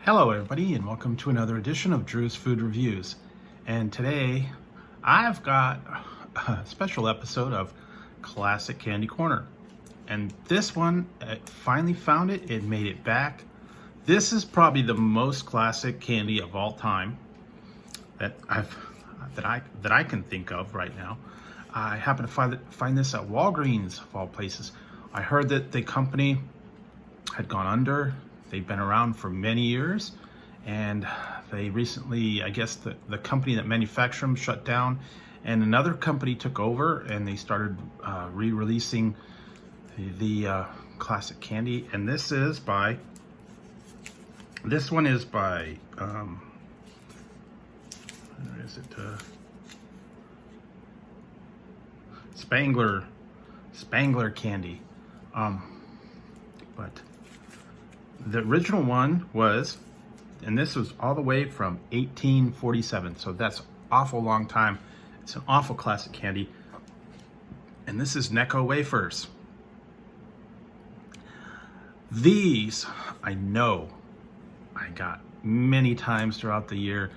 Hello everybody and welcome to another edition of Drew's Food Reviews. And today I've got a special episode of Classic Candy Corner. And this one, I finally found it, it made it back. This is probably the most classic candy of all time that I can think of right now. I happen to find this at Walgreens of all places. I heard that the company had gone under. They've been around for many years, and they recently, I guess the company that manufactured them shut down, and another company took over, and they started re-releasing the classic candy. And this one is by where is it? Spangler Candy. But the original one was, and this was all the way from 1847, so that's awful long time. It's an awful classic candy. And this is Necco wafers. These, I know, I got many times throughout the year.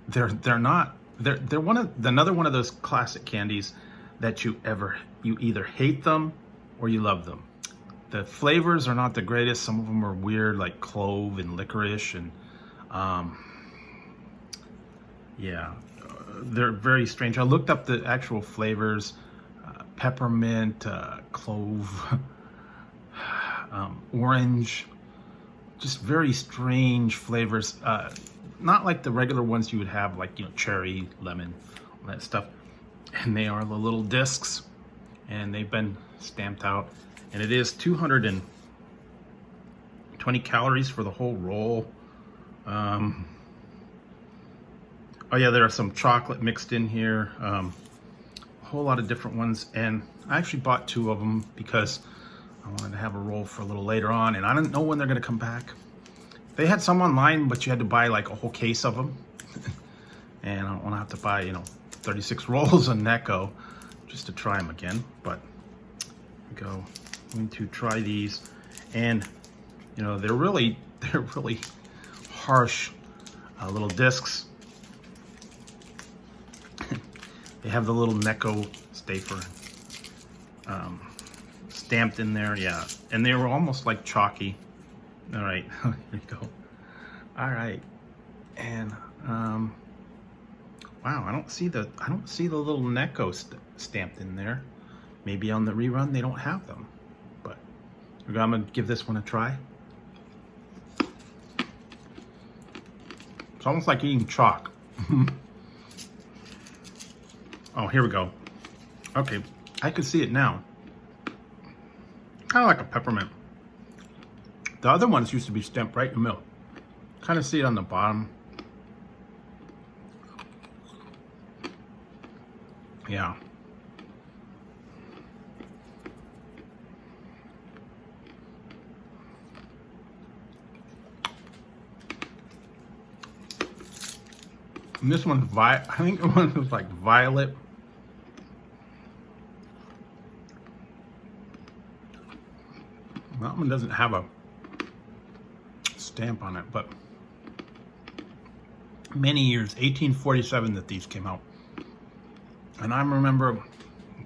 They're another one of those classic candies that you either hate them or you love them. The flavors are not the greatest. Some of them are weird, like clove and licorice, and yeah, they're very strange. I looked up the actual flavors: peppermint, clove, orange. Just very strange flavors. Not like the regular ones you would have, like cherry, lemon, all that stuff. And they are the little discs, and they've been stamped out. And it is 220 calories for the whole roll. Oh yeah, there are some chocolate mixed in here. A whole lot of different ones. And I actually bought 2 of them because I wanted to have a roll for a little later on. And I don't know when they're gonna come back. They had some online, but you had to buy like a whole case of them. And I don't wanna have to buy, 36 rolls of Necco just to try them again. But I'm going to try these, and they're really harsh little discs. They have the little Necco stapler stamped in there, yeah, and they were almost like chalky. All right, here we go. All right, and wow, I don't see the little Necco stamped in there. Maybe on the rerun they don't have them, but I'm gonna give this one a try. It's almost like eating chalk. Oh, here we go. Okay, I can see it now. Kind of like a peppermint. The other ones used to be stamped right in the middle. Kind of see it on the bottom. Yeah. And this one's I think the one was like violet. That one doesn't have a stamp on it, but many years, 1847 that these came out. And I remember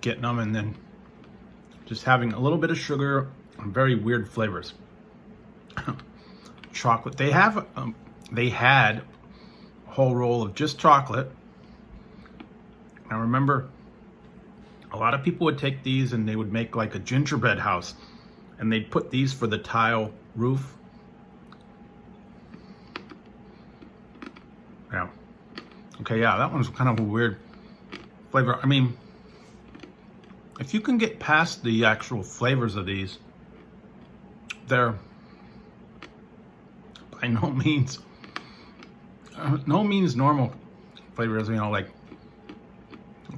getting them and then just having a little bit of sugar and very weird flavors. Chocolate. They had a whole roll of just chocolate. I remember a lot of people would take these and they would make like a gingerbread house, and they'd put these for the tile roof. Yeah. Okay, yeah, that one's kind of a weird flavor. I mean, if you can get past the actual flavors of these, they're by no means normal flavors, like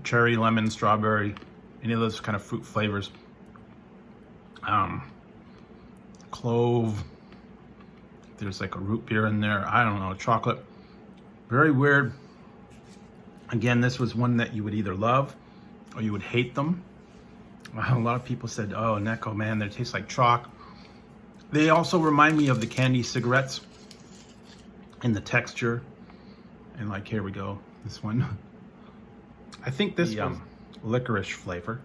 cherry, lemon, strawberry, any of those kind of fruit flavors. Clove, there's like a root beer in there, I don't know, chocolate. Very weird. Again, this was one that you would either love or you would hate them. A lot of people said, oh, Necco, man, they taste like chalk. They also remind me of the candy cigarettes in the texture. And like, here we go, this one. I think this was licorice flavor.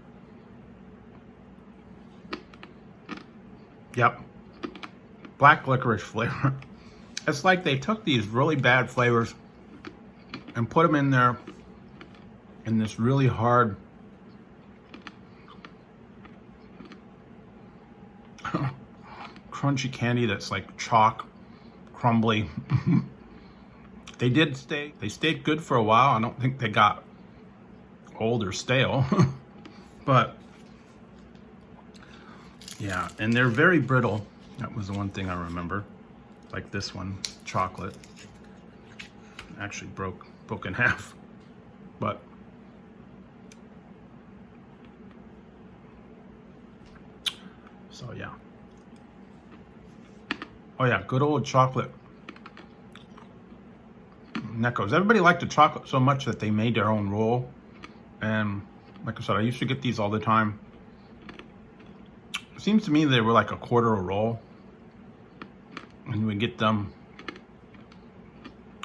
Yep, black licorice flavor. It's like they took these really bad flavors and put them in there in this really hard crunchy candy that's like chalk, crumbly. They stayed good for a while. I don't think they got old or stale. But yeah, and they're very brittle. That was the one thing I remember. Like this one, chocolate. Actually broke in half. But so yeah. Oh yeah, good old chocolate. Neccos. Everybody liked the chocolate so much that they made their own roll. And like I said, I used to get these all the time. It seems to me they were like a quarter a roll. And you would get them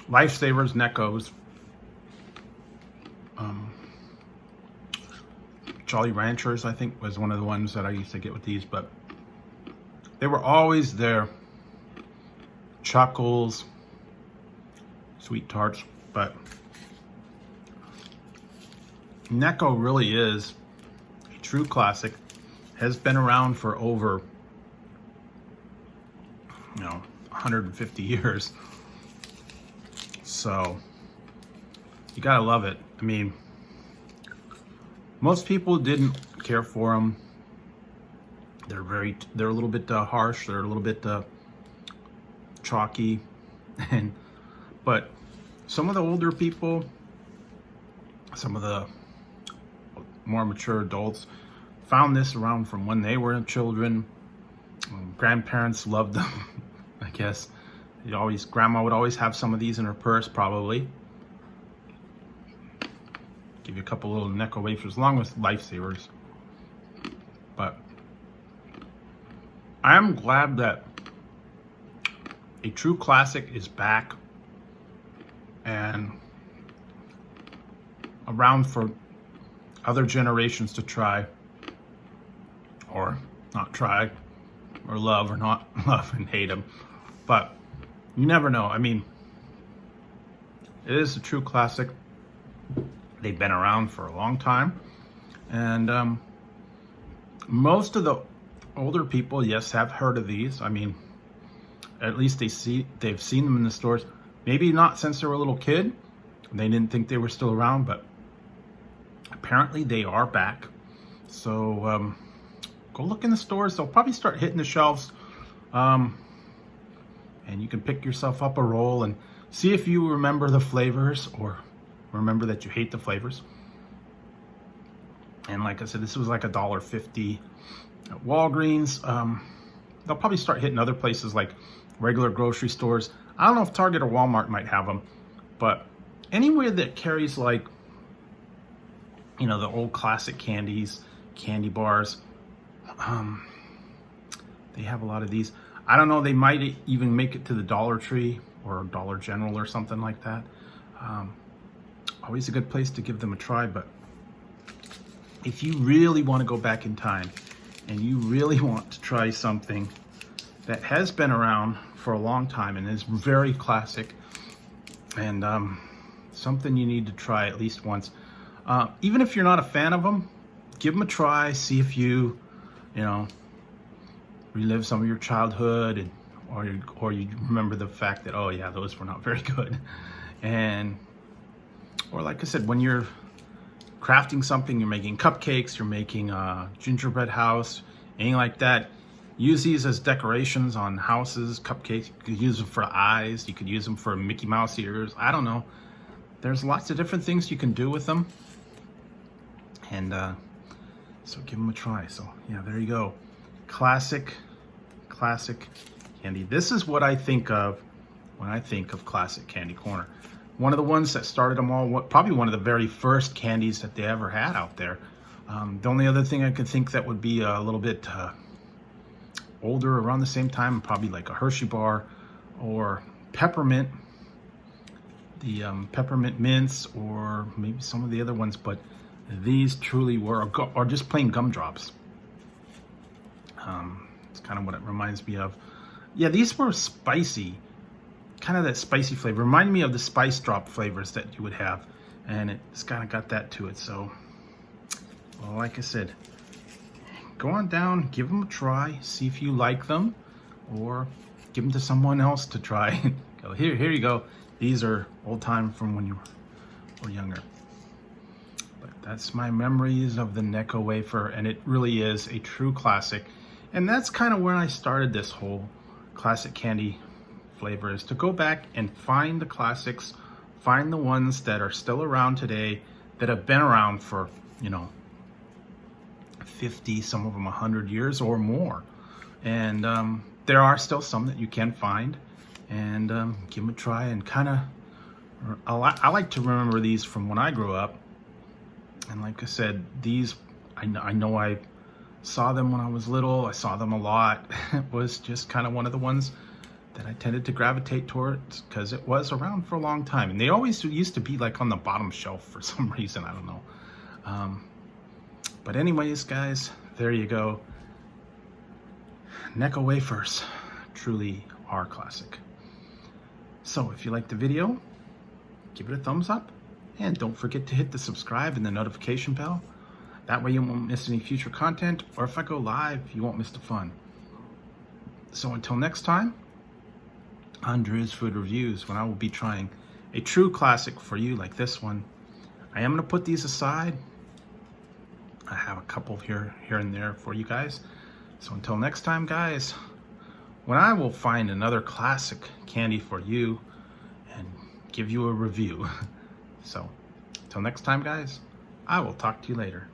Lifesavers, Neccos, Jolly Ranchers, I think, was one of the ones that I used to get with these, but they were always there. Chuckles, Sweet Tarts, but Necco really is a true classic. Has been around for over 150 years. So you gotta love it. I mean, most people didn't care for them. They're a little bit harsh. They're a little bit chalky, but some of the older people, some of the more mature adults, found this around from when they were children. Grandparents loved them. I guess grandma would always have some of these in her purse, probably. Give you a couple little Necco wafers along with Lifesavers. But I am glad that a true classic is back and around for other generations to try, or not try, or love or not love and hate them. But you never know. I mean, it is a true classic. They've been around for a long time, and most of the older people, yes, have heard of these. I mean, at least they've seen them in the stores. Maybe not since they were a little kid. They didn't think they were still around, but apparently they are back. So go look in the stores. They'll probably start hitting the shelves, and you can pick yourself up a roll and see if you remember the flavors or remember that you hate the flavors. And like I said, this was like $1.50 at Walgreens. They'll probably start hitting other places like regular grocery stores. I don't know if Target or Walmart might have them, but anywhere that carries like, the old classic candies, candy bars, they have a lot of these. I don't know, they might even make it to the Dollar Tree or Dollar General or something like that. Always a good place to give them a try. But if you really want to go back in time and you really want to try something that has been around for a long time and is very classic, and something you need to try at least once, even if you're not a fan of them, give them a try. See if you relive some of your childhood, and or you remember the fact that, oh yeah, those were not very good. And or like I said, when you're crafting something, you're making cupcakes, you're making a gingerbread house, anything like that, use these as decorations on houses, cupcakes. You could use them for eyes, you could use them for Mickey Mouse ears. I don't know. There's lots of different things you can do with them. And so give them a try. So yeah, there you go. Classic candy. This is what I think of when I think of Classic Candy Corner. One of the ones that started them all, probably one of the very first candies that they ever had out there. The only other thing I could think that would be a little bit older, around the same time, probably like a Hershey bar or peppermint, the peppermint mints, or maybe some of the other ones, but these truly were, or just plain gumdrops. It's kind of what it reminds me of. Yeah, these were spicy, kind of that spicy flavor. Remind me of the spice drop flavors that you would have, and it's kind of got that to it. So, well, like I said, go on down, give them a try, see if you like them, or give them to someone else to try. Go, here you go. These are old time from when you were younger. But that's my memories of the Necco wafer, and it really is a true classic. And that's kind of where I started this whole classic candy flavor, is to go back and find the classics, find the ones that are still around today, that have been around for, 50, some of them 100 years or more. And there are still some that you can find, and give them a try. And kind of, I like to remember these from when I grew up. And like I said, these, I know I saw them when I was little. I saw them a lot. It was just kind of one of the ones that I tended to gravitate towards because it was around for a long time. And they always used to be like on the bottom shelf for some reason. I don't know. But anyways, guys, there you go. Necco wafers truly are classic. So if you liked the video, give it a thumbs up. And don't forget to hit the subscribe and the notification bell. That way you won't miss any future content, or if I go live, you won't miss the fun. So until next time, on Drew's Food Reviews, when I will be trying a true classic for you like this one. I am going to put these aside. I have a couple here and there for you guys. So until next time, guys, when I will find another classic candy for you and give you a review. So until next time, guys, I will talk to you later.